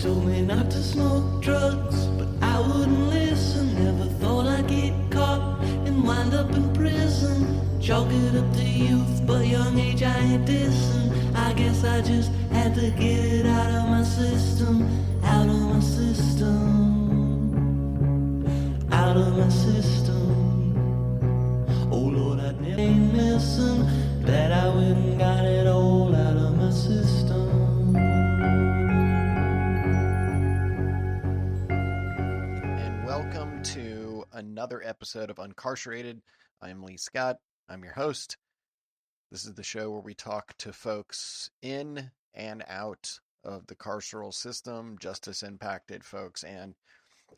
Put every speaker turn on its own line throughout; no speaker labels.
told me not to smoke drugs, but I wouldn't listen. Never thought I'd get caught and wind up in prison. Chalk it up to youth, but young age I ain't dissing. I guess I just had to get it out of my system. Out of my system. Out of my system. Oh Lord, I never ain't missing. Glad I went and got it all out of my system.
And welcome to another episode of Uncarcerated. I'm Lee Scott. I'm your host. This is the show where we talk to folks in and out of the carceral system, justice impacted folks, and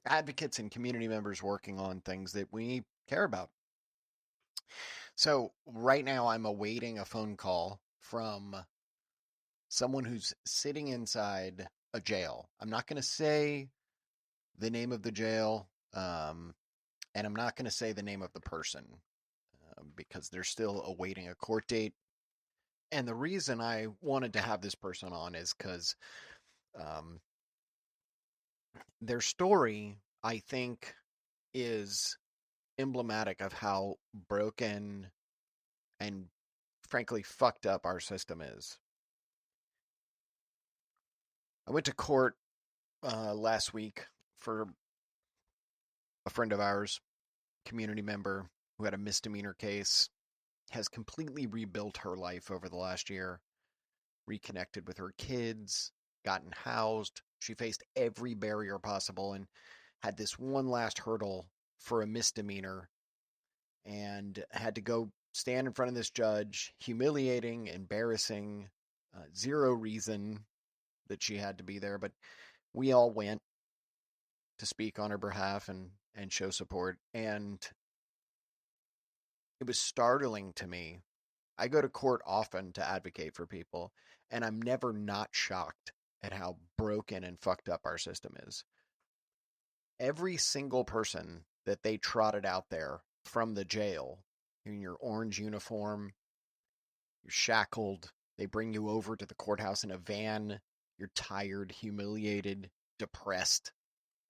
advocates and community members working on things that we care about. So right now I'm awaiting a phone call from someone who's sitting inside a jail. I'm not going to say the name of the jail, and I'm not going to say the name of the person because they're still awaiting a court date. And the reason I wanted to have this person on is because their story, I think, is emblematic of how broken and frankly fucked up our system is. I went to court last week for a friend of ours, community member who had a misdemeanor case, has completely rebuilt her life over the last year, reconnected with her kids, gotten housed. She faced every barrier possible and had this one last hurdle for a misdemeanor and had to go stand in front of this judge, humiliating, embarrassing, zero reason that she had to be there. But we all went to speak on her behalf and show support. And it was startling to me. I go to court often to advocate for people, and I'm never not shocked at how broken and fucked up our system is. Every single person that they trotted out there from the jail in your orange uniform, you're shackled, they bring you over to the courthouse in a van, you're tired, humiliated, depressed,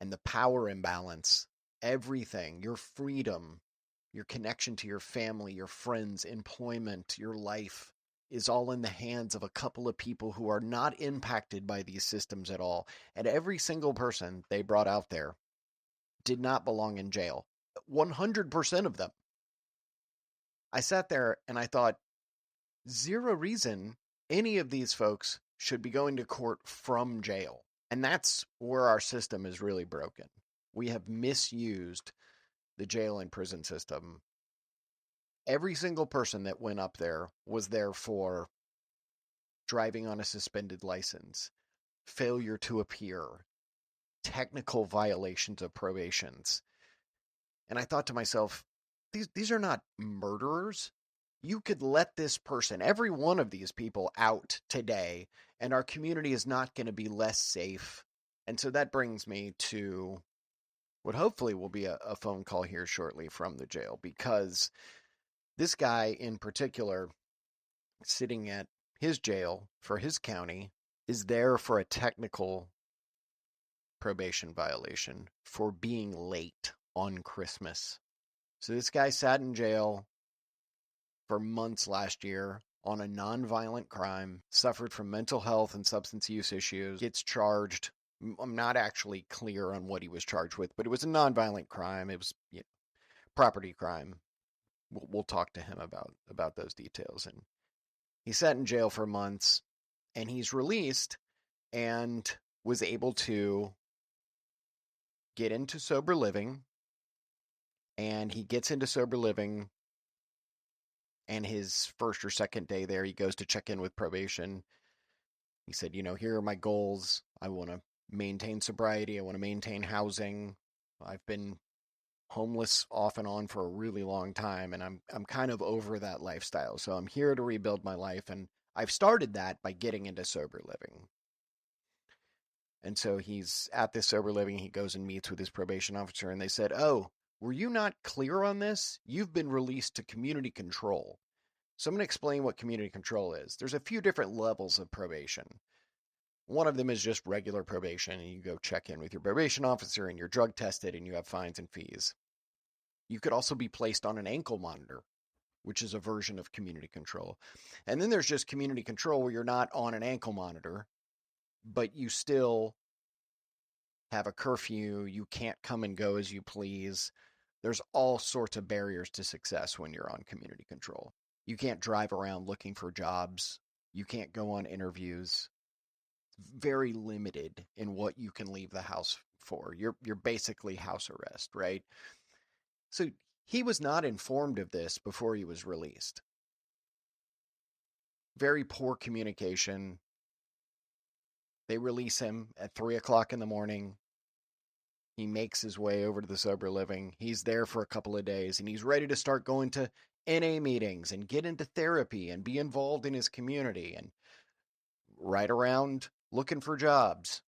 and the power imbalance, everything, your freedom, your connection to your family, your friends, employment, your life is all in the hands of a couple of people who are not impacted by these systems at all. And every single person they brought out there did not belong in jail. 100% of them. I sat there and I thought, zero reason any of these folks should be going to court from jail. And that's where our system is really broken. We have misused the jail and prison system. Every single person that went up there was there for driving on a suspended license, failure to appear, technical violations of probations. And I thought to myself, these are not murderers. You could let this person, every one of these people, out today, and our community is not going to be less safe. And so that brings me to what hopefully will be a phone call here shortly from the jail, because this guy in particular, sitting at his jail for his county, is there for a technical probation violation for being late on Christmas. So this guy sat in jail for months last year on a nonviolent crime, suffered from mental health and substance use issues, gets charged. I'm not actually clear on what he was charged with, but it was a nonviolent crime. It was property crime. We'll talk to him about those details. And he sat in jail for months, and he's released and was able to get into sober living. And he gets into sober living, and his first or second day there, he goes to check in with probation. He said, here are my goals. I want to maintain sobriety. I want to maintain housing. I've been homeless off and on for a really long time, and I'm kind of over that lifestyle. So I'm here to rebuild my life, and I've started that by getting into sober living. And so he's at this sober living. He goes and meets with his probation officer, and they said, "Oh, were you not clear on this? You've been released to community control." So I'm going to explain what community control is. There's a few different levels of probation. One of them is just regular probation, and you go check in with your probation officer, and you're drug tested, and you have fines and fees. You could also be placed on an ankle monitor, which is a version of community control. And then there's just community control where you're not on an ankle monitor, but you still have a curfew. You can't come and go as you please. There's all sorts of barriers to success when you're on community control. You can't drive around looking for jobs. You can't go on interviews. Very limited in what you can leave the house for. You're basically house arrest, right? So he was not informed of this before he was released. Very poor communication. They release him at 3:00 in the morning. He makes his way over to the sober living. He's there for a couple of days, and he's ready to start going to NA meetings and get into therapy and be involved in his community and ride around looking for jobs.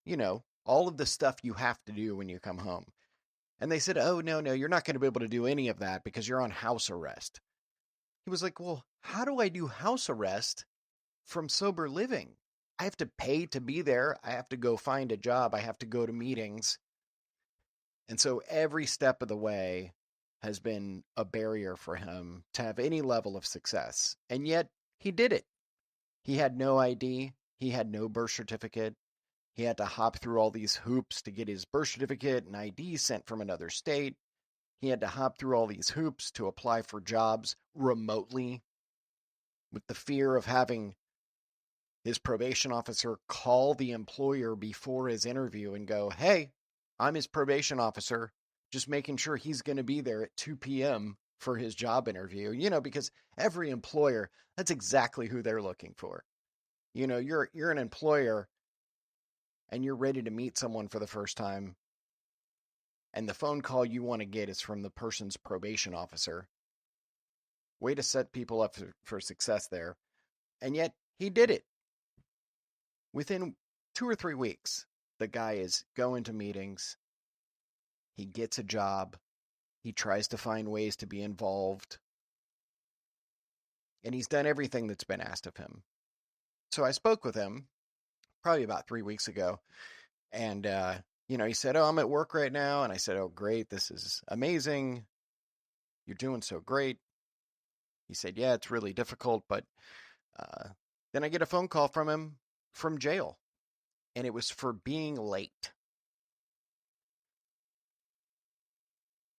You know, all of the stuff you have to do when you come home. And they said, oh, no, you're not going to be able to do any of that because you're on house arrest. He was like, well, how do I do house arrest from sober living? I have to pay to be there. I have to go find a job. I have to go to meetings. And so every step of the way has been a barrier for him to have any level of success. And yet he did it. He had no ID. He had no birth certificate. He had to hop through all these hoops to get his birth certificate and ID sent from another state. He had to hop through all these hoops to apply for jobs remotely with the fear of having his probation officer call the employer before his interview and go, hey, I'm his probation officer, just making sure he's going to be there at 2 p.m. for his job interview. You know, because every employer, that's exactly who they're looking for. You know, you're an employer and you're ready to meet someone for the first time, and the phone call you want to get is from the person's probation officer. Way to set people up for success there. And yet, he did it. Within 2 or 3 weeks, the guy is going to meetings. He gets a job. He tries to find ways to be involved. And he's done everything that's been asked of him. So I spoke with him probably about 3 weeks ago. And, he said, oh, I'm at work right now. And I said, oh, great. This is amazing. You're doing so great. He said, yeah, it's really difficult. But then I get a phone call from him from jail. And it was for being late.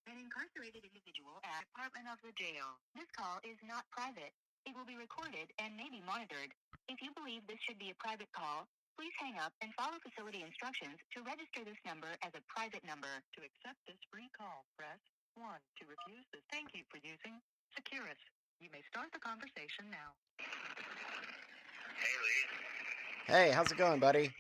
An incarcerated individual at Department of the Jail. This call is not private. It will be recorded and may be monitored. If you believe this should be a private call, please hang up and follow facility instructions to register this number as a private number. To accept this free call, press 1. To refuse this, thank you for using Securus. You may start the conversation now.
Hey, Lee.
Hey, how's it going, buddy?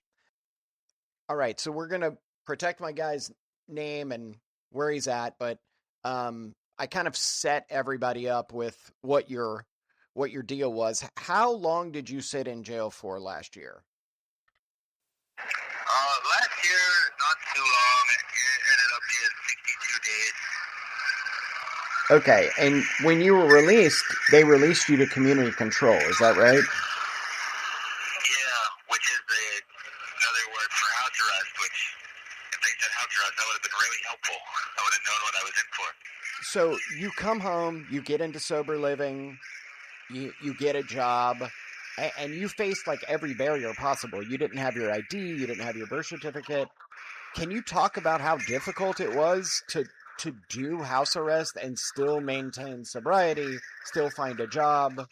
All right, so we're going to protect my guy's name and where he's at, but I kind of set everybody up with what your deal was. How long did you sit in jail for last year?
Last year, not too long. It ended up being 62 days.
Okay, and when you were released, they released you to community control, is that right?
Yeah, which is another word for house arrest, which, if they said house arrest, that would have been really helpful. I would have known what I was in for.
So you come home, you get into sober living, you get a job, and you faced like every barrier possible. You didn't have your ID, you didn't have your birth certificate. Can you talk about how difficult it was to do house arrest and still maintain sobriety, still find a job?
So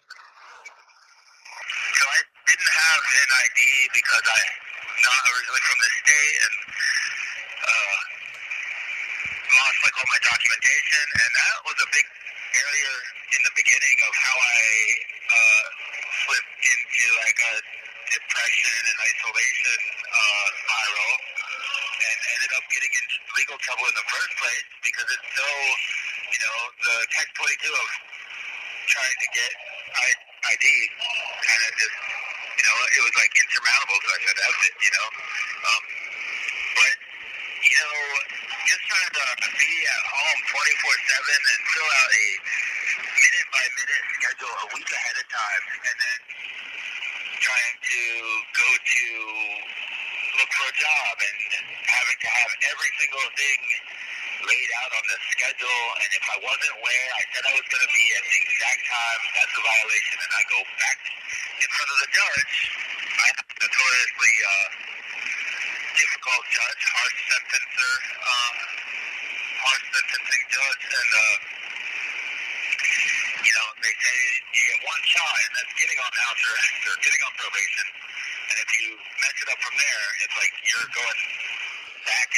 I didn't have an ID because I'm not originally from the state and lost like all my documentation, and that was a big barrier in the beginning of how I slipped into like a depression and isolation spiral, and ended up getting in legal trouble in the first place because it's so, the catch-22 of trying to get ID kind of just, it was like insurmountable because I said that's it, but just trying to be at home 24/7 and fill out a minute-by-minute schedule a week ahead of time, and then trying to go to look for a job and having to have every single thing laid out on the schedule, and if I wasn't where I said I was going to be at the exact time, that's a violation, and I go back in front of the judge. I have a notoriously difficult judge, harsh sentencing judge, and they say you get one shot, and that's getting on house arrest or getting on probation, and if you mess it up from there, it's like you're going back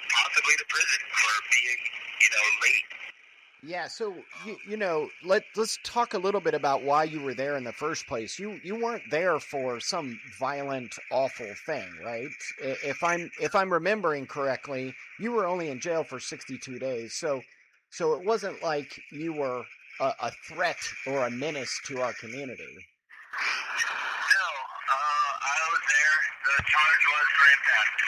possibly to prison for being, late.
Yeah, so let's talk a little bit about why you were there in the first place. You weren't there for some violent, awful thing, right? If I'm remembering correctly, you were only in jail for 62 days. So it wasn't like you were a threat or a menace to our community.
No, I was there. The charge was grand theft.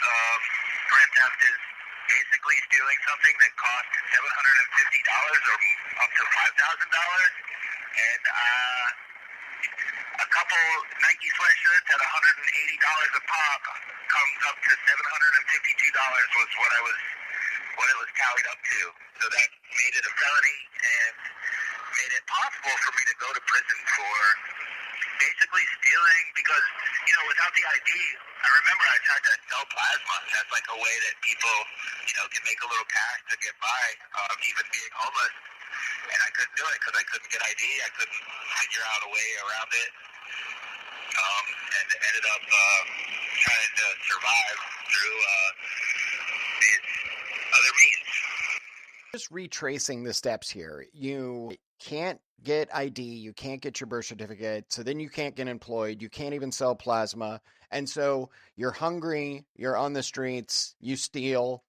Grand theft is basically stealing something that cost $750 or up to $5,000, and a couple Nike sweatshirts at $180 a pop comes up to $752 was what it was tallied up to. So that made it a felony and made it possible for me to go to prison for basically stealing because, without the ID, I remember I tried to sell plasma. That's like a way that people, can make a little cash to get by, even being homeless. And I couldn't do it because I couldn't get ID. I couldn't figure out a way around it. And ended up trying to survive through these other means.
Just retracing the steps here. You can't get ID, you can't get your birth certificate, so then you can't get employed, you can't even sell plasma, and so you're hungry, you're on the streets, you steal.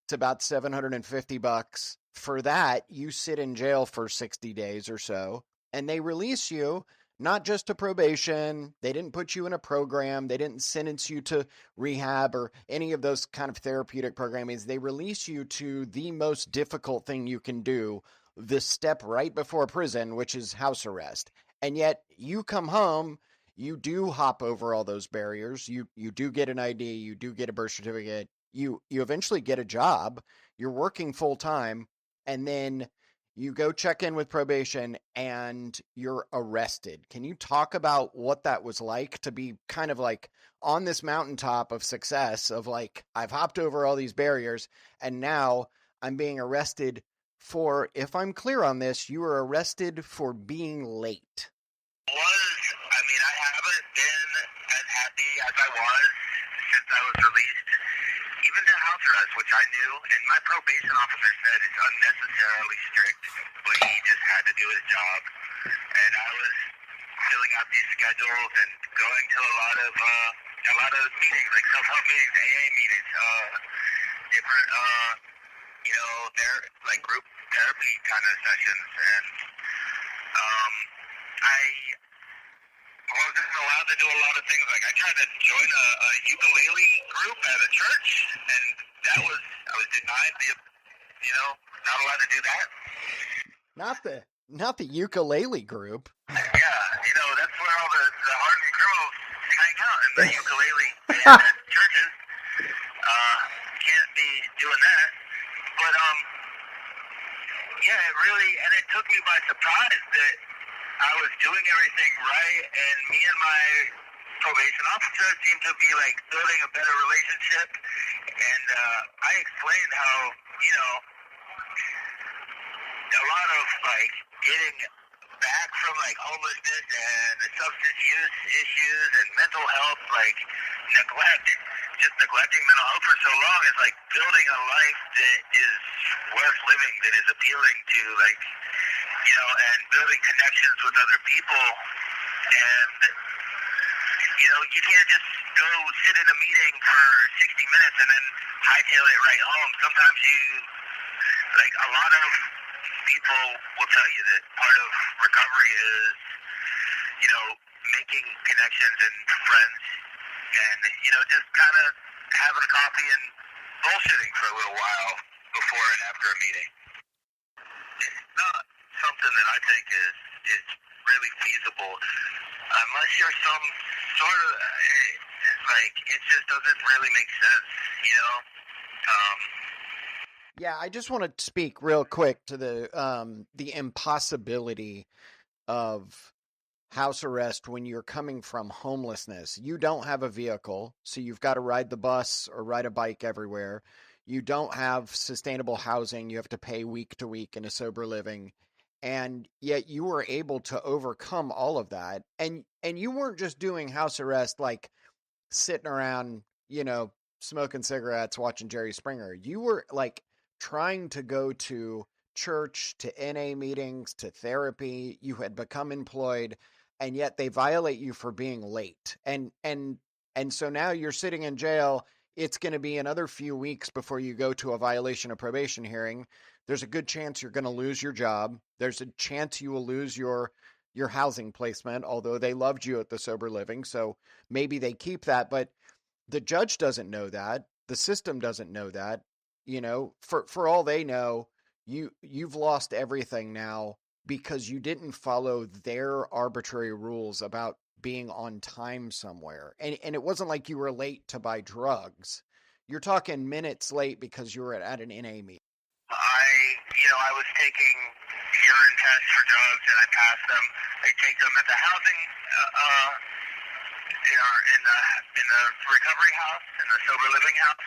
It's about $750. For that, you sit in jail for 60 days or so, and they release you not just to probation. They didn't put you in a program. They didn't sentence you to rehab or any of those kind of therapeutic programmings. They release you to the most difficult thing you can do, the step right before prison, which is house arrest. And yet you come home, you do hop over all those barriers. You do get an ID, you do get a birth certificate, you eventually get a job, you're working full time, and then you go check in with probation and you're arrested. Can you talk about what that was like to be kind of like on this mountaintop of success of like, I've hopped over all these barriers and now I'm being arrested for, if I'm clear on this, you were arrested for being late.
I haven't been as happy as I was since I was released. Even to house arrest, which I knew, and my probation officer said it's unnecessarily strict, but he just had to do his job. And I was filling out these schedules and going to a lot of meetings, like self-help meetings, AA meetings, different, like group therapy kind of sessions. And I wasn't allowed to do a lot of things. Like I tried to join a ukulele group at a church, and I was denied not allowed to do that.
Not the ukulele group.
Yeah, that's where all the hardened criminals hang out in the ukulele band at churches. Can't be doing that. But it took me by surprise that I was doing everything right, and me and my probation officer seemed to be like building a better relationship. And I explained how, a lot of like getting back from like homelessness and substance use issues and mental health, like neglecting mental health for so long is like building a life that is worth living, that is appealing to and building connections with other people. And, you can't just go sit in a meeting for 60 minutes and then hightail it right home. Sometimes a lot of people will tell you that part of recovery is, making connections and friends and, just kind of having coffee and bullshitting for a little while before and after a meeting. It's not something that I think is really feasible. unless you're some sort of, like, it just doesn't really make sense, you know?
Yeah, I just want to speak real quick to the impossibility of house arrest when you're coming from homelessness. You don't have a vehicle, so you've got to ride the bus or ride a bike everywhere. You don't have sustainable housing. You have to pay week to week in a sober living. And yet you were able to overcome all of that. And you weren't just doing house arrest like sitting around, smoking cigarettes, watching Jerry Springer. You were like trying to go to church, to NA meetings, to therapy. You had become employed, and yet they violate you for being late. And so now you're sitting in jail. It's going to be another few weeks before you go to a violation of probation hearing. There's a good chance you're going to lose your job. There's a chance you will lose your housing placement, although they loved you at the sober living. So maybe they keep that, but the judge doesn't know that. The system doesn't know that. For all they know, you've lost everything now because you didn't follow their arbitrary rules about being on time somewhere. And it wasn't like you were late to buy drugs. You're talking minutes late because you were at an NA meeting.
I was taking urine tests for drugs, and I passed them. I take them at the housing, in the recovery house, in the sober living house.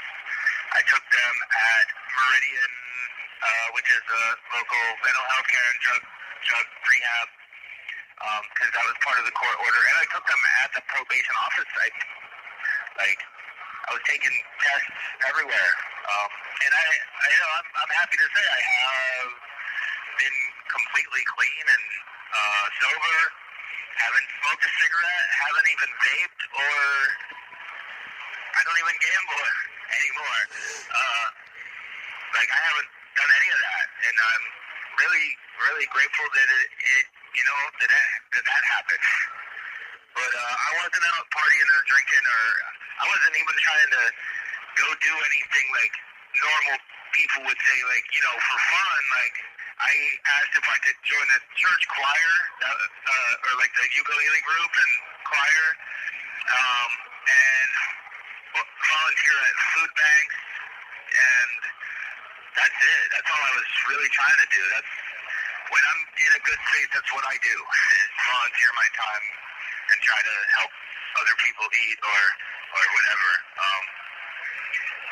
I took them at Meridian, which is a local mental health care and drug rehab, because that was part of the court order. And I took them at the probation office site. Like, I was taking tests everywhere. And I'm happy to say I have been completely clean and sober. Haven't smoked a cigarette. Haven't even vaped, or I don't even gamble anymore. I haven't done any of that, and I'm really, really grateful that that happened. But I wasn't out partying or drinking, or I wasn't even trying to go do anything like normal people would say, for fun. I asked if I could join the church choir, or the ukulele group and choir, and volunteer at food banks, and that's it. That's all I was really trying to do. That's when I'm in a good space. That's what I do: is volunteer my time and try to help other people eat or whatever.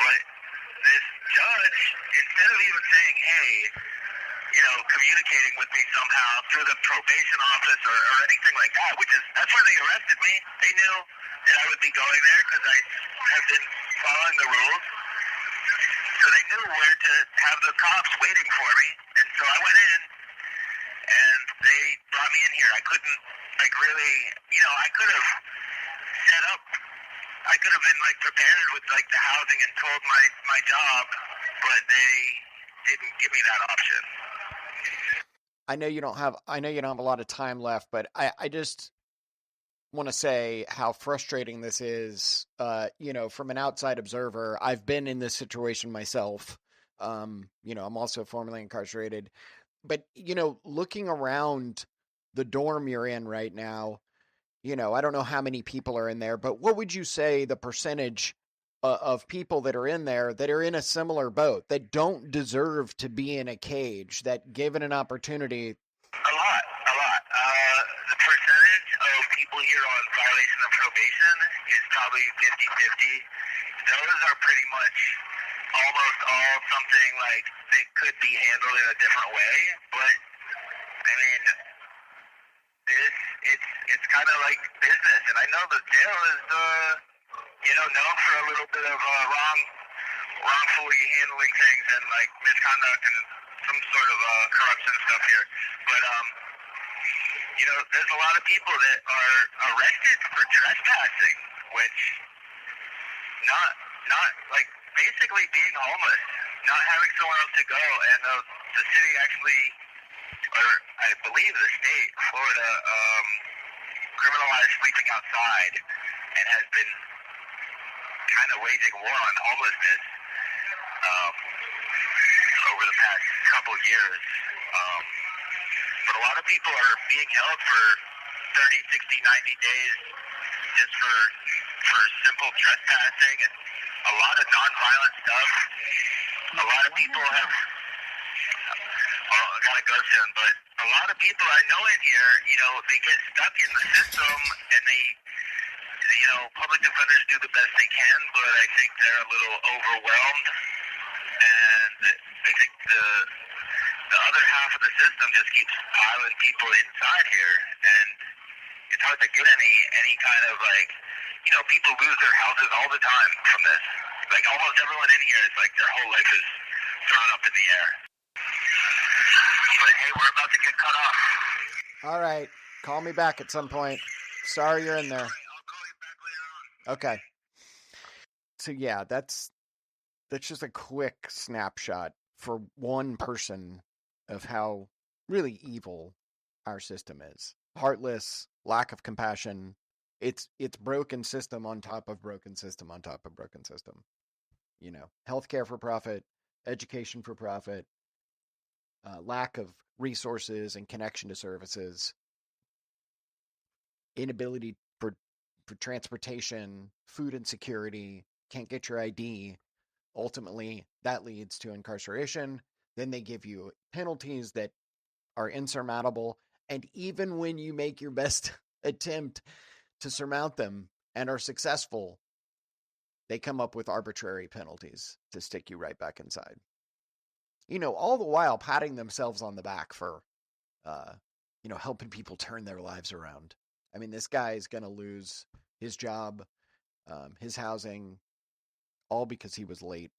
But this judge, instead of even saying, hey, communicating with me somehow through the probation office or anything like that, that's where they arrested me. They knew that I would be going there because I have been following the rules. So they knew where to have the cops waiting for me. And so I went in, and they brought me in here. I couldn't, I could have set up, I could have been, prepared with, the housing and told my job, but they didn't give me that option.
I know you don't have a lot of time left, but I just want to say how frustrating this is. From an outside observer, I've been in this situation myself. I'm also formerly incarcerated, but looking around the dorm you're in right now, I don't know how many people are in there, but what would you say the percentage of people that are in there that are in a similar boat, that don't deserve to be in a cage, that given an opportunity?
A lot. The percentage of people here on violation of probation is probably 50-50. Those are pretty much almost all something like they could be handled in a different way, but it's kind of like business, and I know the jail is known for a little bit of wrongfully handling things and misconduct and some sort of corruption stuff here. But there's a lot of people that are arrested for trespassing, which not basically being homeless, not having somewhere else to go, and the city actually, or I believe the state, Florida, criminalized sleeping outside and has been kind of waging war on homelessness over the past couple of years. But a lot of people are being held for 30, 60, 90 days just for simple trespassing and a lot of nonviolent stuff. A lot of people have, well, I gotta go soon, but a lot of people I know in here, they get stuck in the system and public defenders do the best they can, but I think they're a little overwhelmed, and I think the other half of the system just keeps piling people inside here, and it's hard to get any kind of people lose their houses all the time from this. Like almost everyone in here is like their whole life is thrown up in the air. But hey, we're about to get cut off.
All right. Call me back at some point. Sorry you're in there.
I'll call you back later on.
Okay. So yeah, that's just a quick snapshot for one person of how really evil our system is. Heartless, lack of compassion. It's broken system on top of broken system on top of broken system. Healthcare for profit, education for profit, lack of resources and connection to services, inability for transportation, food insecurity, can't get your ID. Ultimately, that leads to incarceration. Then they give you penalties that are insurmountable. And even when you make your best attempt to surmount them and are successful, they come up with arbitrary penalties to stick you right back inside. All the while patting themselves on the back for, helping people turn their lives around. I mean, this guy is going to lose his job, his housing, all because he was late.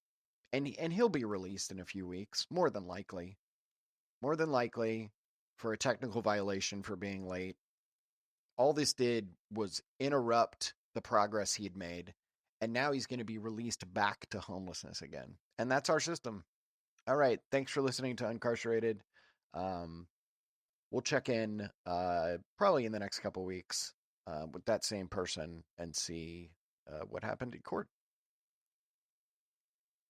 And he'll be released in a few weeks, more than likely. More than likely for a technical violation for being late. All this did was interrupt the progress he had made. And now he's going to be released back to homelessness again. And that's our system. All right. Thanks for listening to Uncarcerated. We'll check in probably in the next couple weeks with that same person and see what happened in court.